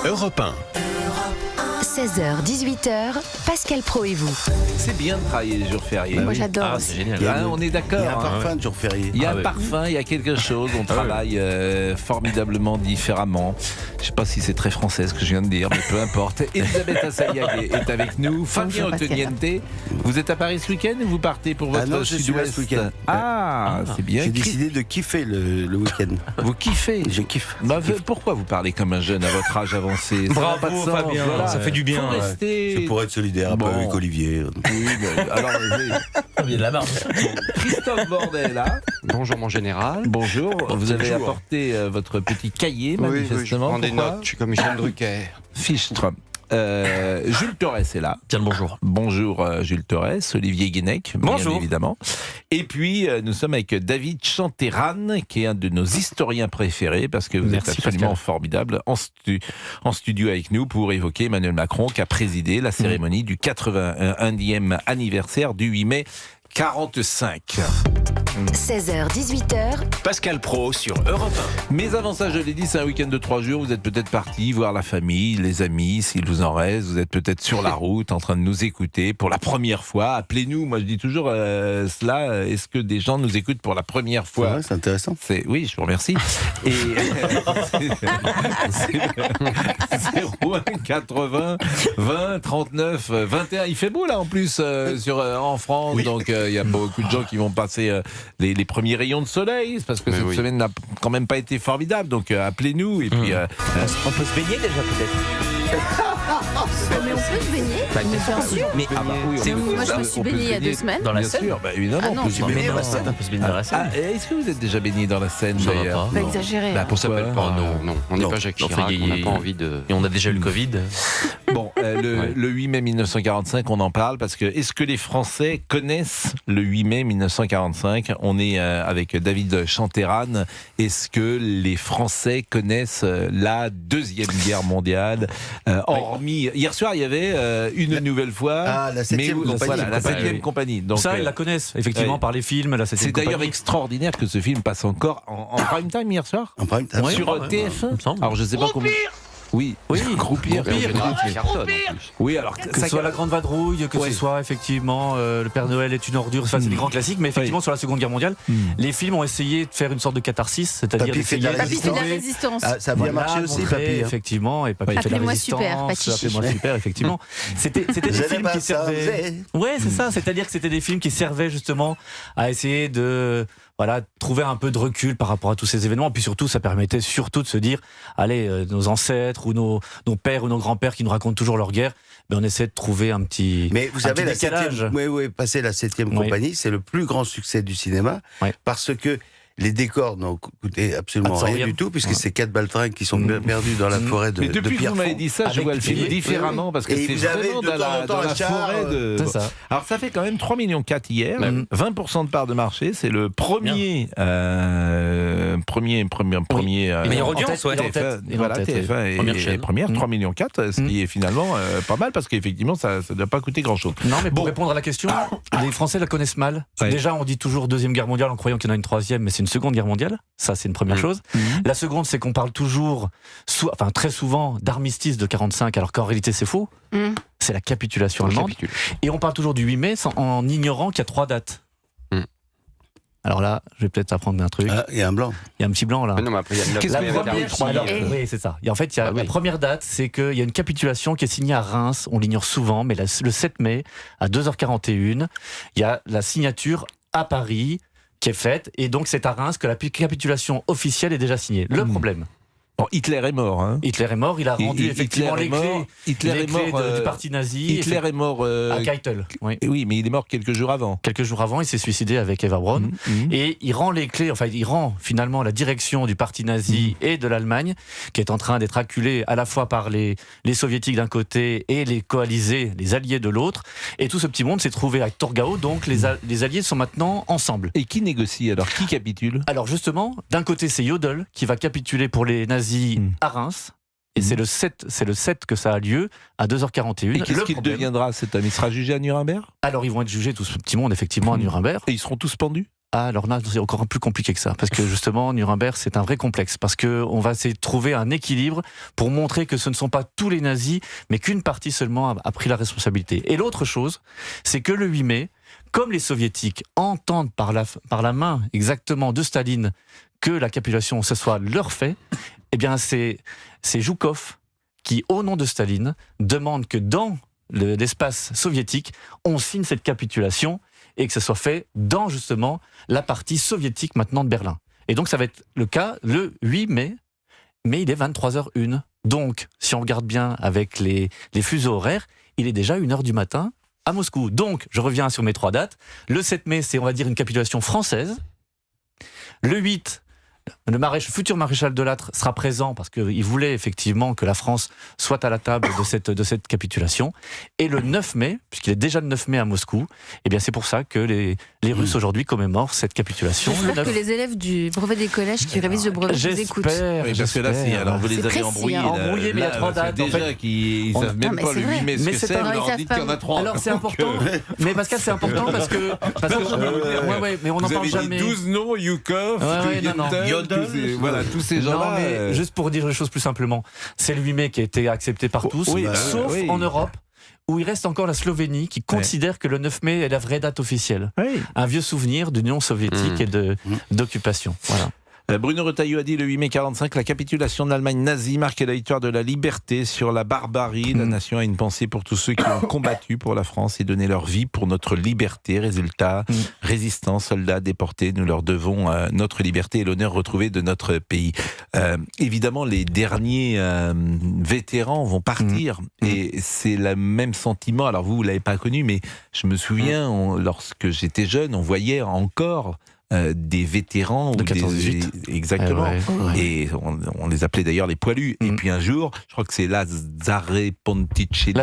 Europe 1. 16h-18h, Pascal Praud et vous. C'est bien de travailler les jours fériés. Moi j'adore. Ah, c'est génial. On est d'accord. Il y a un parfum de jour férié. Il y a un parfum, il y a quelque chose. On travaille formidablement différemment. Je ne sais pas si c'est très français ce que je viens de dire, mais peu importe. Elisabeth Assayag est avec nous. Fabien Ottoniente. Vous êtes à Paris ce week-end ou vous partez pour votre non, je suis là ce sud-ouest? week-end. C'est bien. J'ai décidé de kiffer le week-end. Vous kiffez? Je kiffe. Bah, pourquoi vous parlez comme un jeune à votre âge avancé? Ça n'a Bravo pas de sens. Fabien, Voilà. ça fait du bien. Faut rester. C'est pour être solidaire un peu Bon. avec Olivier. Oui, mais alors, Il y a de la marge. Christophe Bordet est là. Bonjour mon général. Bonjour. Vous avez Bonjour. apporté votre petit cahier, Oui, manifestement. je prends des Pourquoi notes, je suis comme Michel Drucker. Fichtre. Jules Torres est là. Tiens le bonjour. Bonjour Jules Torres, Olivier Guénec, bien Bonjour. évidemment. Et puis nous sommes avec David Chantéran, qui est un de nos historiens préférés, parce que vous Merci, êtes absolument Pascal. formidable, en studio avec nous pour évoquer Emmanuel Macron, qui a présidé la cérémonie du 81e anniversaire du 8 mai 45. 16h-18h, Pascal Praud sur Europe Mais avant ça, je l'ai dit, c'est un week-end de 3 jours. Vous êtes peut-être partis voir la famille, les amis, s'il vous en reste. Vous êtes peut-être sur la route, en train de nous écouter pour la première fois. Appelez-nous. Moi, je dis toujours cela. Est-ce que des gens nous écoutent pour la première fois? Ouais, c'est intéressant. Oui, je vous remercie. Et 01 80 20 39 21. Il fait beau là en plus en France, donc il y a beaucoup de gens qui vont passer les premiers rayons de soleil, parce que Mais cette oui. semaine n'a quand même pas été formidable. Donc appelez-nous et puis On peut se baigner déjà peut-être. mais on peut se baigner, bien sûr. Mais c'est Moi je me suis baignée il y a 2 semaines. dans la bien Seine. sûr, évidemment. Ah non, on peut s'y non, baigner. dans la Seine, on peut se baigner dans la Seine. Est-ce que vous êtes déjà baigné dans la Seine Ça va d'ailleurs? pas. Pas exagéré. Bah, On s'appelle pourquoi pas, non, on n'est Non. pas Jacques On fait Chirac, on n'a gay. pas envie de... Et on a déjà eu le Covid. Bon, le 8 mai 1945, on en parle parce que est-ce que les Français connaissent le 8 mai 1945? On est avec David Chantéran. Est-ce que les Français connaissent la Deuxième Guerre mondiale? Hormis, hier soir, il y avait une nouvelle fois. La 7e compagnie. Voilà, la 7e oui. compagnie. Donc, Ça, ils la connaissent, effectivement, ouais. par les films, la 7e c'est d'ailleurs compagnie. extraordinaire que ce film passe encore en prime time hier soir En prime time. sur TF1. il me semble. Alors je sais pas comment. Oui, Croupir. En général, c'est cartonne, en plus. Oui, alors Que ce soit la Grande Vadrouille, que Ouais. ce soit effectivement Le Père Noël est une ordure, enfin, c'est des grands classiques, mais effectivement sur la Seconde Guerre mondiale, les films ont essayé de faire une sorte de catharsis, c'est-à-dire Papy fait de la Papy fait de la Résistance. résistance. Ah, ça a bien marché aussi, montrer, Papy. hein. effectivement, et Papy Oui. fait de la Appelez-moi résistance, super, Papy. appelez-moi super, effectivement. C'était des Vous allez films pas qui servaient. Ouais, c'est ça. C'est-à-dire que c'était des films qui servaient justement à essayer de trouver un peu de recul par rapport à tous ces événements. Et puis surtout, ça permettait surtout de se dire, allez, nos ancêtres ou nos pères ou nos grands-pères qui nous racontent toujours leur guerre, on essaie de trouver un petit. Mais vous un savez, petit la décalage. 7e, oui, passer la 7e Oui. compagnie, c'est le plus grand succès du cinéma, parce que les décors n'ont coûté absolument rien du tout, puisque c'est 4 baltringues qui sont perdus dans la forêt de Mais depuis que vous Pierrefonds. m'avez dit ça, je Avec vois le film oui, différemment, parce que Et c'est vous avez vraiment de temps en temps dans un la char, forêt de... C'est ça. Alors ça fait quand même 3,4 millions hier, 20% de part de marché, c'est le premier Meilleure En audience, tête, ouais. en tête. TF1, voilà, En tête, TF1 Première est chaîne. première, 3,4 millions, ce qui est finalement pas mal, parce qu'effectivement ça ne doit pas coûter grand-chose. Non, mais pour Bon. répondre à la question, les Français la connaissent mal. Ouais. Déjà, on dit toujours Deuxième Guerre mondiale en croyant qu'il y en a une troisième, mais c'est une Seconde Guerre mondiale. Ça, c'est une première chose. La seconde, c'est qu'on parle toujours, très souvent, d'armistice de 45, alors qu'en réalité, c'est faux. C'est la capitulation allemande. Et on parle toujours du 8 mai en ignorant qu'il y a 3 dates. Alors là, je vais peut-être apprendre un truc. Ah, il y a un blanc. Il y a un petit blanc là. Mais non, mais après, il y a 9 Qu'est-ce La que mai vous avec avez Armstrong. première, oui, c'est ça. Et en fait, Ah oui. la première date, c'est qu'il y a une capitulation qui est signée à Reims. On l'ignore souvent, mais le 7 mai, à 2h41, il y a la signature à Paris qui est faite. Et donc, c'est à Reims que la capitulation officielle est déjà signée. Le problème, Bon, Hitler est mort, hein. Hitler est mort. Il a rendu effectivement les clés, Hitler est mort du parti nazi. Hitler est mort à Keitel. Oui. oui, mais il est mort quelques jours avant. Quelques jours avant, il s'est suicidé avec Eva Braun. Et il rend les clés, il rend finalement la direction du parti nazi et de l'Allemagne, qui est en train d'être acculée à la fois par les soviétiques d'un côté et les coalisés, les alliés de l'autre. Et tout ce petit monde s'est trouvé à Torgau, donc les alliés sont maintenant ensemble. Et qui négocie alors? Qui capitule? Alors justement, d'un côté c'est Jodl qui va capituler pour les nazis à Reims. Et c'est le 7 que ça a lieu, à 2h41. Et qu'est-ce qu'il problème- deviendra cet homme? Il sera jugé à Nuremberg? Alors ils vont être jugés, tout ce petit monde, effectivement, à Nuremberg. Et ils seront tous pendus? Ah, alors là, c'est encore plus compliqué que ça, parce que justement, Nuremberg, c'est un vrai complexe, parce qu'on va essayer de trouver un équilibre pour montrer que ce ne sont pas tous les nazis, mais qu'une partie seulement a pris la responsabilité. Et l'autre chose, c'est que le 8 mai, comme les soviétiques entendent par la main exactement de Staline que la capitulation, ce soit leur fait, eh bien c'est Zhukov qui, au nom de Staline, demande que dans l'espace soviétique, on signe cette capitulation et que ça soit fait dans justement la partie soviétique maintenant de Berlin. Et donc ça va être le cas le 8 mai, mais il est 23h01. Donc, si on regarde bien avec les fuseaux horaires, il est déjà 1h du matin à Moscou. Donc, je reviens sur mes 3 dates. Le 7 mai, c'est, on va dire, une capitulation française. Le 8, le futur maréchal de Lattre sera présent parce qu'il voulait effectivement que la France soit à la table de cette capitulation. Et le 9 mai, puisqu'il est déjà le 9 mai à Moscou, eh bien c'est pour ça que les Russes aujourd'hui commémorent cette capitulation. J'espère que les élèves du brevet des collèges qui révisent le brevet vous écoutent. Oui, parce que là, alors vous les avez embrouillés. Embrouillés, mais il y a 3 dates. Déjà, en fait, qu'ils ne savent même pas le 8 mai ce que c'est, vous leur dites qu'il y en a 3. Alors c'est important, mais Pascal, c'est important parce que mais on n'en parle jamais. Vous avez dit 12 noms, Yukov, tous ces gens-là. Non, mais juste pour dire les choses plus simplement, c'est le 8 mai qui a été accepté par tous, sauf en Europe, où il reste encore la Slovénie qui considère que le 9 mai est la vraie date officielle. Oui. Un vieux souvenir d'Union soviétique et d'occupation. Voilà. Bruno Retailleau a dit le 8 mai 45, la capitulation de l'Allemagne nazie marquait la victoire de la liberté sur la barbarie. La nation a une pensée pour tous ceux qui ont combattu pour la France et donné leur vie pour notre liberté. Résultat, résistants, soldats déportés, nous leur devons notre liberté et l'honneur retrouvé de notre pays. Évidemment, les derniers vétérans vont partir et c'est le même sentiment. Alors vous l'avez pas connu, mais je me souviens, lorsque j'étais jeune, on voyait encore des vétérans de 14-18. Exactement. Et on les appelait d'ailleurs les poilus. Et puis un jour, je crois que c'est Lazzare Ponticelli.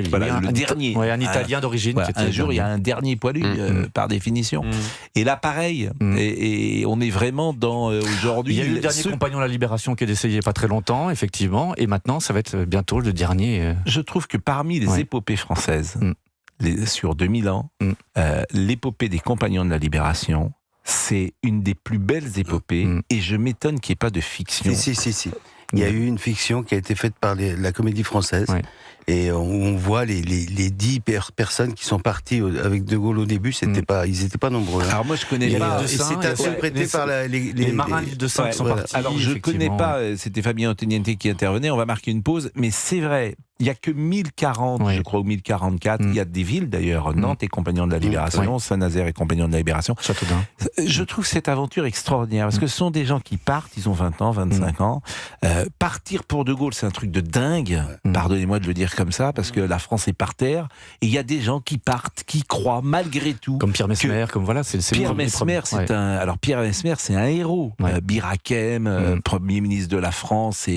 Voilà, le dernier. Un Italien d'origine. Un jour, il y a un dernier poilu, par définition. Et là, pareil. Et on est vraiment dans aujourd'hui. Il y a eu le dernier compagnon de la Libération qui est décédé il n'y a pas très longtemps, effectivement. Et maintenant, ça va être bientôt le dernier. Je trouve que parmi les épopées françaises, sur 2000 ans, l'épopée des compagnons de la Libération, c'est une des plus belles épopées et je m'étonne qu'il n'y ait pas de fiction. Si. Il y a eu une fiction qui a été faite par la Comédie Française et on voit les 10 personnes qui sont parties avec De Gaulle au début, ils n'étaient pas nombreux. Alors moi je connais pas. Et c'est interprété par les marins de l'île de Saint qui sont partis. Alors je connais pas, c'était Fabien Antoniente qui intervenait, on va marquer une pause, mais c'est vrai. Il n'y a que 1040, je crois, ou 1044. Il y a des villes, d'ailleurs, Nantes et Compagnons de la Libération, Saint-Nazaire et Compagnons de la Libération. Châteaudun. Je trouve cette aventure extraordinaire, parce que ce sont des gens qui partent, ils ont 20 ans, 25 ans. Partir pour De Gaulle, c'est un truc de dingue, pardonnez-moi de le dire comme ça, parce que la France est par terre, et il y a des gens qui partent, qui croient, malgré tout. Comme Pierre Messmer, comme voilà, c'est Pierre Messmer, alors Pierre Messmer, c'est un héros. Bir Hakeim, Premier ministre de la France,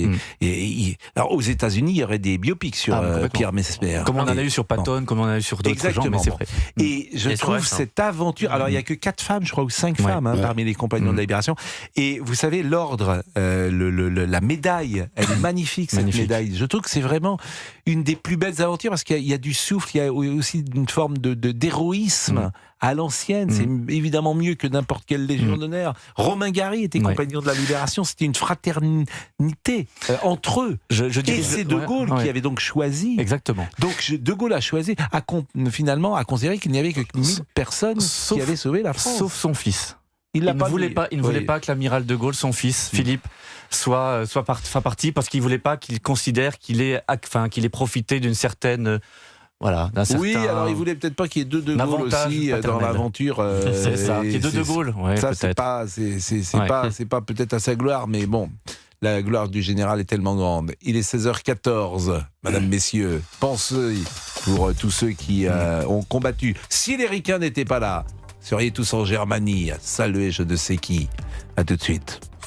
alors aux États-Unis, il y aurait des biopics sur Pierre Messmer. Comme on en a eu sur Patton, comme on en a eu sur d'autres gens, mais c'est vrai. Et je trouve cette aventure... Alors, il n'y a que 4 femmes, je crois, ou 5 femmes parmi les compagnons de la Libération. Et vous savez, l'ordre, la médaille, elle est magnifique, cette médaille. Je trouve que c'est vraiment une des plus belles aventures, parce qu'il y a du souffle, il y a aussi une forme d'héroïsme à l'ancienne. C'est évidemment mieux que n'importe quelle légion d'honneur. Romain Gary était compagnon de la Libération, c'était une fraternité entre eux. Et c'est De Gaulle qui avait donc choisi. Exactement. Donc De Gaulle a choisi, finalement, à considérer qu'il n'y avait que 1000 personnes qui avaient sauvé la France. Sauf son fils. Il ne voulait pas que l'amiral de Gaulle, son fils, Philippe, soit parti, parce qu'il ne voulait pas qu'il considère qu'il ait profité d'une certaine... Voilà, alors il voulait peut-être pas qu'il y ait 2 De Gaulle aussi dans l'aventure. C'est ça, qu'il y ait 2 De Gaulle. Ça, c'est pas peut-être à sa gloire, mais bon, la gloire du général est tellement grande. Il est 16h14, Madame, Messieurs, pensez pour tous ceux qui ont combattu. Si les ricains n'étaient pas là, seriez tous en Germanie, saluer je ne sais qui. À tout de suite.